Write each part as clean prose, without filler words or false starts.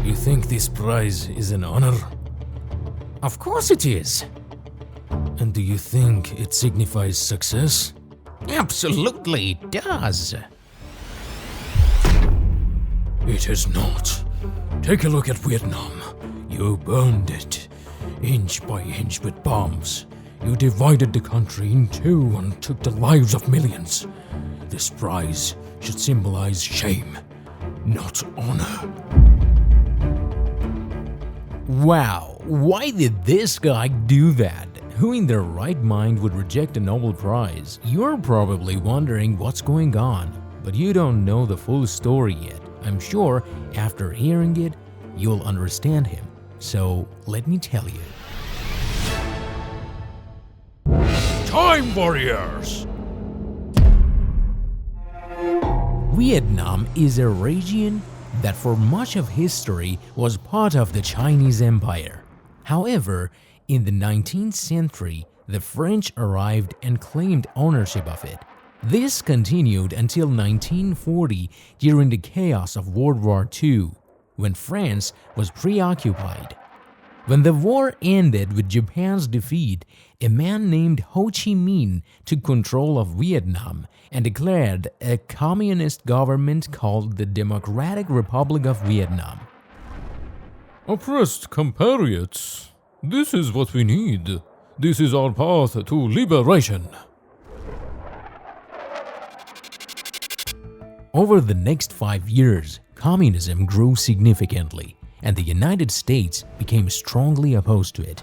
You think this prize is an honor? Of course it is. And do you think it signifies success? Absolutely it does. It is not. Take a look at Vietnam. You burned it, inch by inch with bombs. You divided the country in two and took the lives of millions. This prize should symbolize shame, not honor. Wow, why did this guy do that? Who in their right mind would reject a Nobel Prize? You're probably wondering what's going on, but you don't know the full story yet. I'm sure after hearing it, you'll understand him. So let me tell you. Time warriors! Vietnam is a region that for much of history was part of the Chinese Empire. However, in the 19th century, the French arrived and claimed ownership of it. This continued until 1940 during the chaos of World War II, when France was preoccupied. When the war ended with Japan's defeat, a man named Ho Chi Minh took control of Vietnam and declared a communist government called the Democratic Republic of Vietnam. Oppressed compatriots, this is what we need. This is our path to liberation. Over the next 5 years, communism grew significantly, and the United States became strongly opposed to it.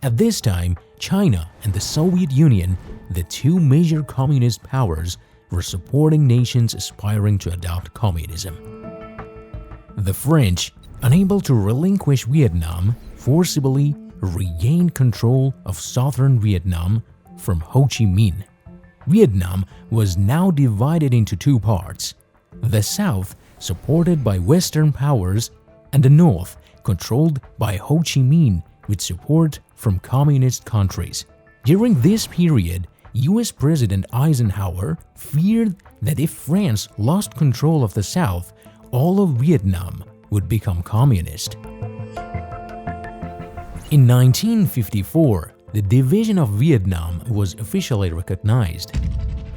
At this time, China and the Soviet Union, the two major communist powers, were supporting nations aspiring to adopt communism. The French, unable to relinquish Vietnam, forcibly regained control of southern Vietnam from Ho Chi Minh. Vietnam was now divided into two parts: the south, supported by Western powers, and the north, controlled by Ho Chi Minh with support from communist countries. During this period, US President Eisenhower feared that if France lost control of the south, all of Vietnam would become communist. In 1954, the division of Vietnam was officially recognized.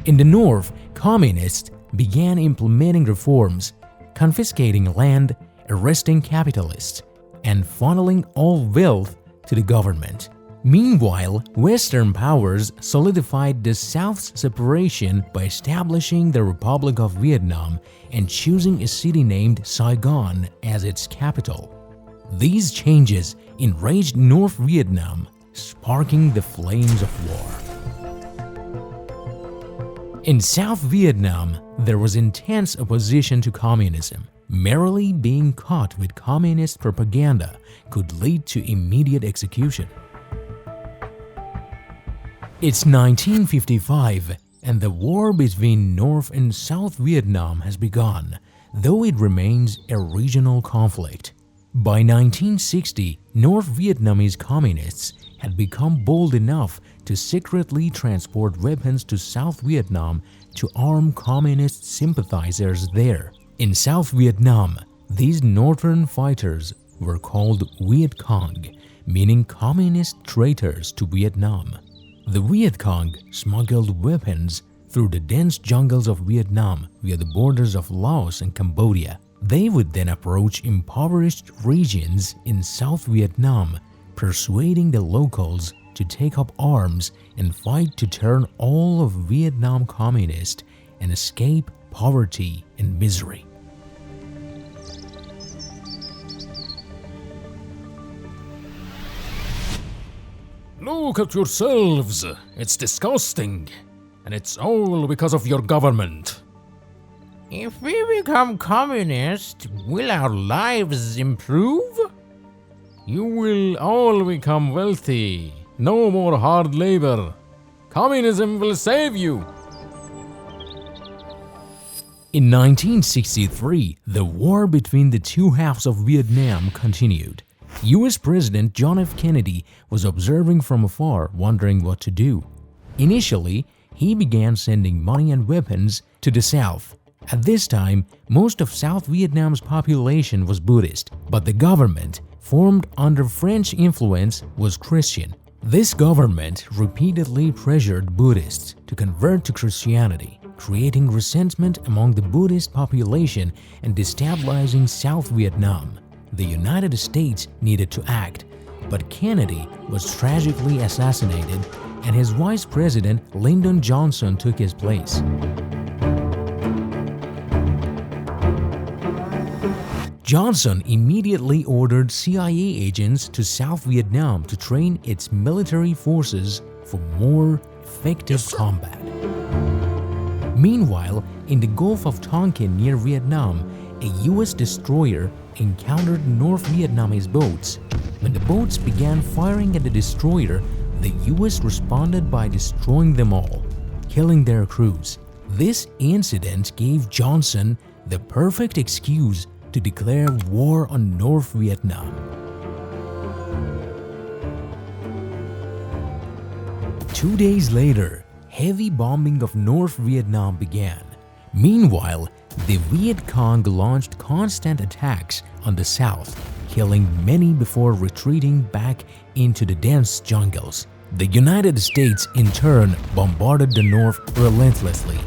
In the north, communists began implementing reforms, confiscating land, arresting capitalists, and funneling all wealth to the government. Meanwhile, Western powers solidified the South's separation by establishing the Republic of Vietnam and choosing a city named Saigon as its capital. These changes enraged North Vietnam, sparking the flames of war. In South Vietnam, there was intense opposition to communism. Merely being caught with communist propaganda could lead to immediate execution. It's 1955 and the war between North and South Vietnam has begun, though it remains a regional conflict. By 1960, North Vietnamese communists had become bold enough to secretly transport weapons to South Vietnam to arm communist sympathizers there. In South Vietnam, these northern fighters were called Viet Cong, meaning communist traitors to Vietnam. The Viet Cong smuggled weapons through the dense jungles of Vietnam via the borders of Laos and Cambodia. They would then approach impoverished regions in South Vietnam, persuading the locals to take up arms and fight to turn all of Vietnam communist and escape poverty and misery. Look at yourselves. It's disgusting. And it's all because of your government. If we become communist, will our lives improve? You will all become wealthy. No more hard labor. Communism will save you. In 1963, the war between the two halves of Vietnam continued. US President John F. Kennedy was observing from afar, wondering what to do. Initially, he began sending money and weapons to the South. At this time, most of South Vietnam's population was Buddhist, but the government, formed under French influence, was Christian. This government repeatedly pressured Buddhists to convert to Christianity, creating resentment among the Buddhist population and destabilizing South Vietnam. The United States needed to act, but Kennedy was tragically assassinated and his vice president Lyndon Johnson took his place. Johnson immediately ordered CIA agents to South Vietnam to train its military forces for more effective combat. Meanwhile, in the Gulf of Tonkin near Vietnam, a US destroyer encountered North Vietnamese boats. When the boats began firing at the destroyer, the US responded by destroying them all, killing their crews. This incident gave Johnson the perfect excuse to declare war on North Vietnam. 2 days later, heavy bombing of North Vietnam began. Meanwhile, the Viet Cong launched constant attacks on the south, killing many before retreating back into the dense jungles. The United States, in turn, bombarded the north relentlessly.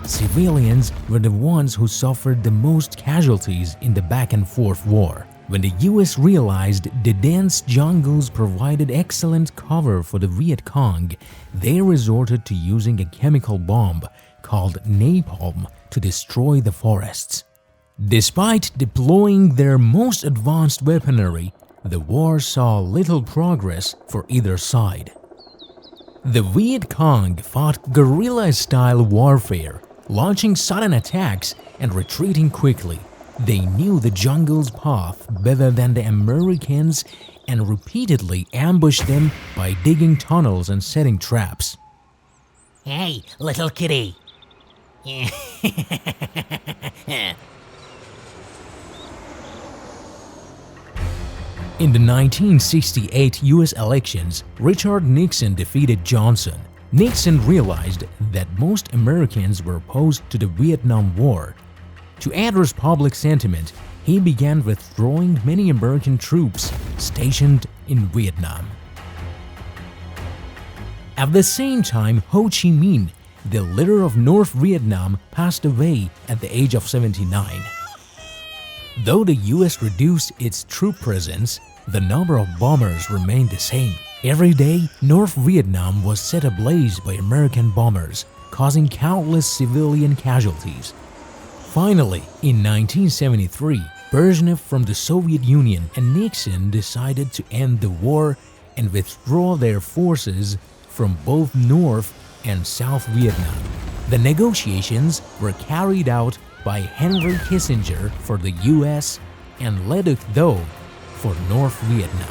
Civilians were the ones who suffered the most casualties in the back-and-forth war. When the US realized the dense jungles provided excellent cover for the Viet Cong, they resorted to using a chemical bomb called napalm to destroy the forests. Despite deploying their most advanced weaponry, the war saw little progress for either side. The Viet Cong fought guerrilla-style warfare, launching sudden attacks and retreating quickly. They knew the jungle's path better than the Americans and repeatedly ambushed them by digging tunnels and setting traps. Hey, little kitty. In the 1968 US elections, Richard Nixon defeated Johnson. Nixon realized that most Americans were opposed to the Vietnam War. To address public sentiment, he began withdrawing many American troops stationed in Vietnam. At the same time, Ho Chi Minh, the leader of North Vietnam, passed away at the age of 79. Though the US reduced its troop presence, the number of bombers remained the same. Every day, North Vietnam was set ablaze by American bombers, causing countless civilian casualties. Finally, in 1973, Brezhnev from the Soviet Union and Nixon decided to end the war and withdraw their forces from both North and South Vietnam. The negotiations were carried out by Henry Kissinger for the US and Le Duc Tho for North Vietnam.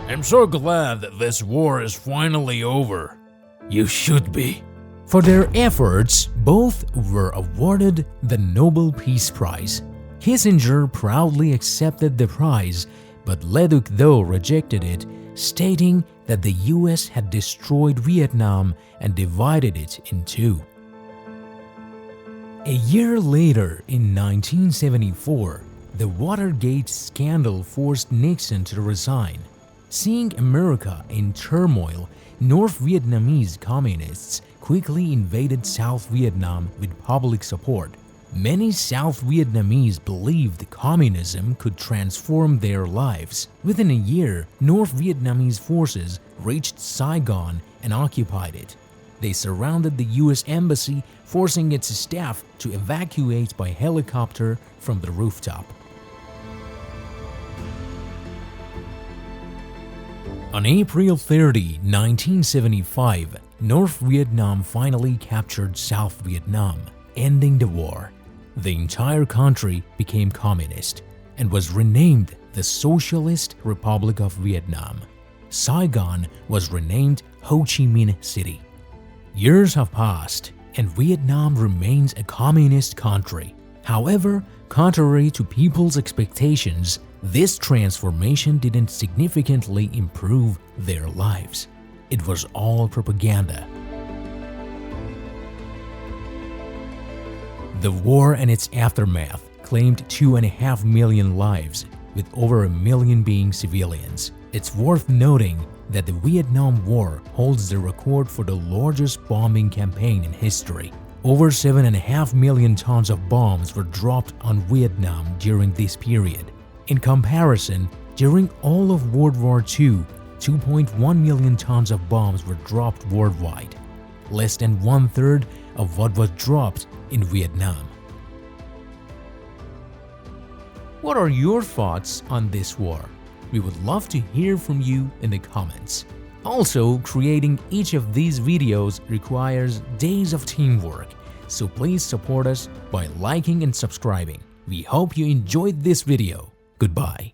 I'm so glad that this war is finally over. You should be. For their efforts, both were awarded the Nobel Peace Prize. Kissinger proudly accepted the prize, but Le Duc Tho rejected it, stating that the US had destroyed Vietnam and divided it in two. A year later, in 1974, the Watergate scandal forced Nixon to resign. Seeing America in turmoil, North Vietnamese communists quickly invaded South Vietnam with public support. Many South Vietnamese believed communism could transform their lives. Within a year, North Vietnamese forces reached Saigon and occupied it. They surrounded the US embassy, forcing its staff to evacuate by helicopter from the rooftop. On April 30, 1975, North Vietnam finally captured South Vietnam, ending the war. The entire country became communist and was renamed the Socialist Republic of Vietnam. Saigon was renamed Ho Chi Minh City. Years have passed and Vietnam remains a communist country. However, contrary to people's expectations, this transformation didn't significantly improve their lives. It was all propaganda. The war and its aftermath claimed 2.5 million lives, with over 1 million being civilians. It's worth noting that the Vietnam War holds the record for the largest bombing campaign in history. Over 7.5 million tons of bombs were dropped on Vietnam during this period. In comparison, during all of World War II, 2.1 million tons of bombs were dropped worldwide, less than 1/3 of what was dropped in Vietnam. What are your thoughts on this war? We would love to hear from you in the comments. Also, creating each of these videos requires days of teamwork, so please support us by liking and subscribing. We hope you enjoyed this video. Goodbye.